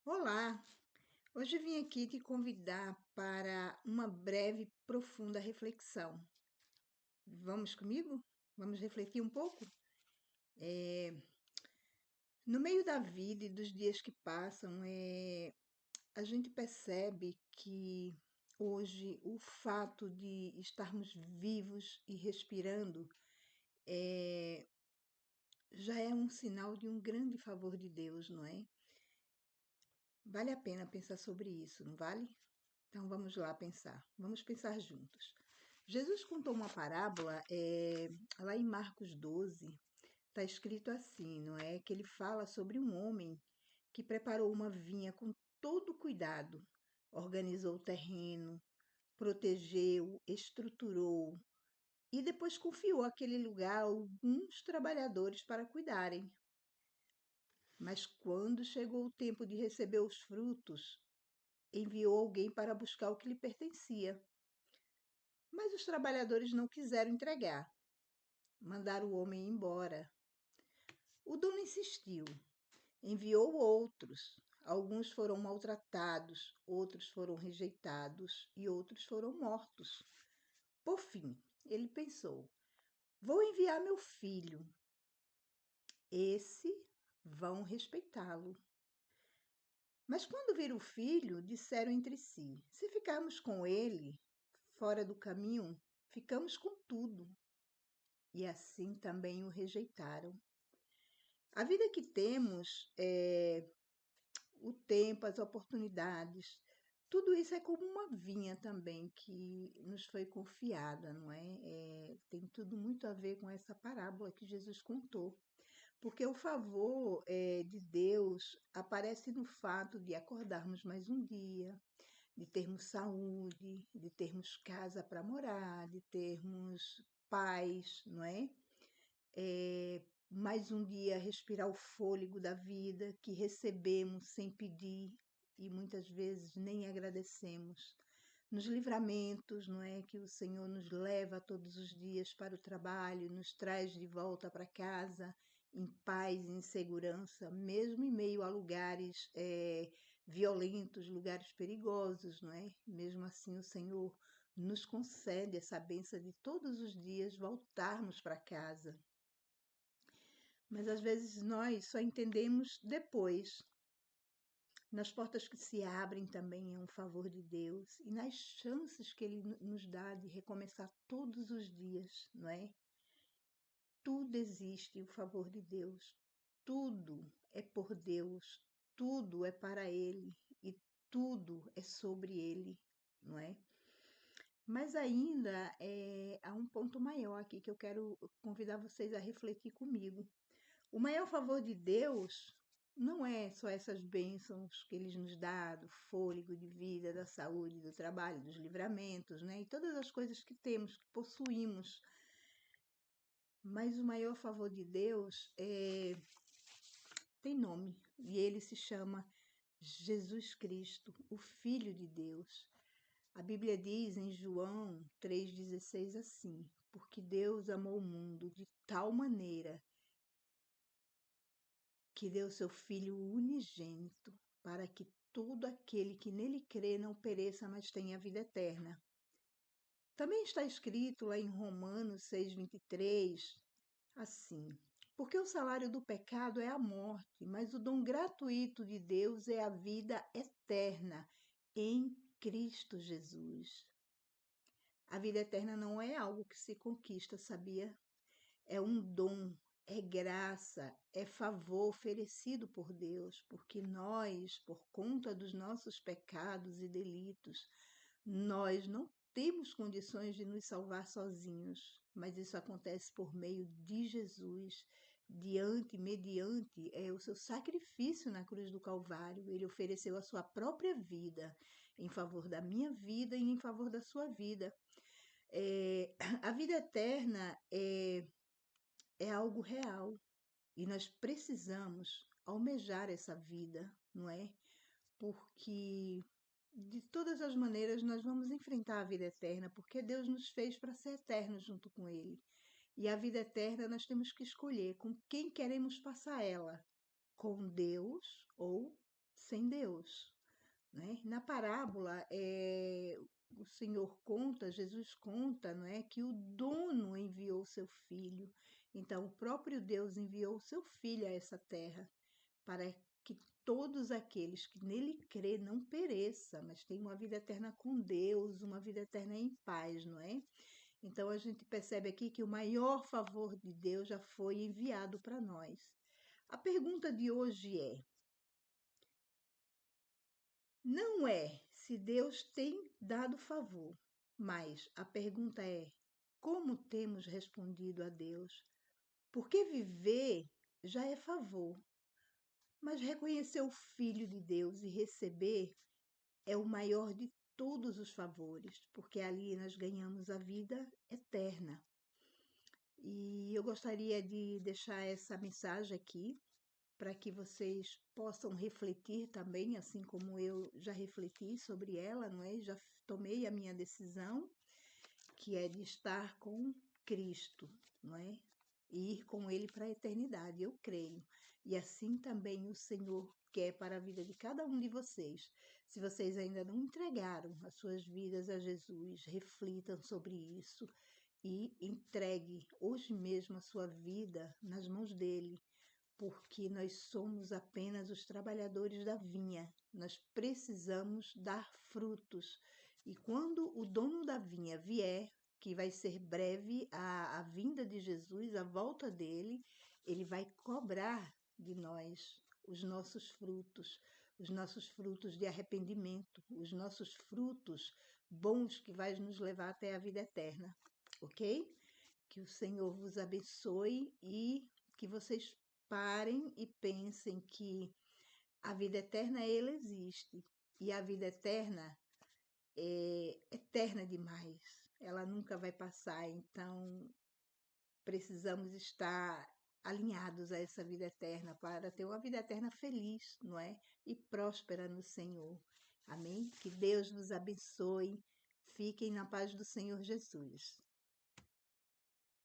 Olá! Hoje vim aqui te convidar para uma breve, profunda reflexão. Vamos comigo? Vamos refletir um pouco? No meio da vida e dos dias que passam, a gente percebe que hoje o fato de estarmos vivos e respirando já é um sinal de um grande favor de Deus, não é? Vale a pena pensar sobre isso, não vale? Então vamos lá pensar. Vamos pensar juntos. Jesus contou uma parábola lá em Marcos 12, está escrito assim, não é? Que ele fala sobre um homem que preparou uma vinha com todo cuidado, organizou o terreno, protegeu, estruturou e depois confiou aquele lugar a alguns trabalhadores para cuidarem. Mas quando chegou o tempo de receber os frutos, enviou alguém para buscar o que lhe pertencia. Mas os trabalhadores não quiseram entregar, mandaram o homem embora. O dono insistiu, enviou outros. Alguns foram maltratados, outros foram rejeitados e outros foram mortos. Por fim, ele pensou: vou enviar meu filho. Esse vão respeitá-lo. Mas quando viram o filho, disseram entre si: se ficarmos com ele fora do caminho, ficamos com tudo. E assim também o rejeitaram. A vida que temos, o tempo, as oportunidades, tudo isso é como uma vinha também que nos foi confiada, não é? Tem tudo muito a ver com essa parábola que Jesus contou. Porque o favor de Deus aparece no fato de acordarmos mais um dia, de termos saúde, de termos casa para morar, de termos paz, não é? Mais um dia respirar o fôlego da vida que recebemos sem pedir e muitas vezes nem agradecemos. Nos livramentos, não é? Que o Senhor nos leva todos os dias para o trabalho, nos traz de volta para casa em paz e em segurança, mesmo em meio a lugares violentos, lugares perigosos, não é? Mesmo assim, o Senhor nos concede essa bênção de todos os dias voltarmos para casa. Mas às vezes nós só entendemos depois, nas portas que se abrem também é um favor de Deus e nas chances que Ele nos dá de recomeçar todos os dias, não é? Tudo existe o favor de Deus, tudo é por Deus, tudo é para Ele e tudo é sobre Ele, não é? Mas ainda há um ponto maior aqui que eu quero convidar vocês a refletir comigo. O maior favor de Deus não é só essas bênçãos que Ele nos dá, do fôlego de vida, da saúde, do trabalho, dos livramentos, né? E todas as coisas que temos, que possuímos. Mas o maior favor de Deus tem nome, e ele se chama Jesus Cristo, o Filho de Deus. A Bíblia diz em João 3,16 assim: porque Deus amou o mundo de tal maneira que deu seu Filho unigênito, para que todo aquele que nele crê não pereça, mas tenha vida eterna. Também está escrito lá em Romanos 6,23, assim: porque o salário do pecado é a morte, mas o dom gratuito de Deus é a vida eterna em Cristo Jesus. A vida eterna não é algo que se conquista, sabia? É um dom, é graça, é favor oferecido por Deus, porque nós, por conta dos nossos pecados e delitos, nós não temos condições de nos salvar sozinhos, mas isso acontece por meio de Jesus, mediante o seu sacrifício na cruz do Calvário. Ele ofereceu a sua própria vida em favor da minha vida e em favor da sua vida. A vida eterna é algo real e nós precisamos almejar essa vida, não é? Porque de todas as maneiras nós vamos enfrentar a vida eterna, porque Deus nos fez para ser eternos junto com Ele. E a vida eterna nós temos que escolher com quem queremos passar ela, com Deus ou sem Deus, né? Na parábola, o Senhor conta, Jesus conta, não é, que o dono enviou seu filho. Então, o próprio Deus enviou seu filho a essa terra para que todos aqueles que nele crê não pereça, mas tenham uma vida eterna com Deus, uma vida eterna em paz, não é? Então a gente percebe aqui que o maior favor de Deus já foi enviado para nós. A pergunta de hoje não é se Deus tem dado favor, mas a pergunta é como temos respondido a Deus? Porque viver já é favor, mas reconhecer o Filho de Deus e receber é o maior de todos os favores, porque ali nós ganhamos a vida eterna. E eu gostaria de deixar essa mensagem aqui para que vocês possam refletir também, assim como eu já refleti sobre ela, não é? Já tomei a minha decisão, que é de estar com Cristo, não é? E ir com Ele para a eternidade, eu creio. E assim também o Senhor quer para a vida de cada um de vocês. Se vocês ainda não entregaram as suas vidas a Jesus, reflitam sobre isso e entregue hoje mesmo a sua vida nas mãos dele, porque nós somos apenas os trabalhadores da vinha. Nós precisamos dar frutos. E quando o dono da vinha vier, que vai ser breve a vinda de Jesus, a volta dele, ele vai cobrar de nós os nossos frutos de arrependimento, os nossos frutos bons que vai nos levar até a vida eterna, ok? Que o Senhor vos abençoe e que vocês parem e pensem que a vida eterna, ela existe. E a vida eterna é eterna demais. Ela nunca vai passar, então precisamos estar alinhados a essa vida eterna para ter uma vida eterna feliz, não é? E próspera no Senhor. Amém? Que Deus nos abençoe. Fiquem na paz do Senhor Jesus.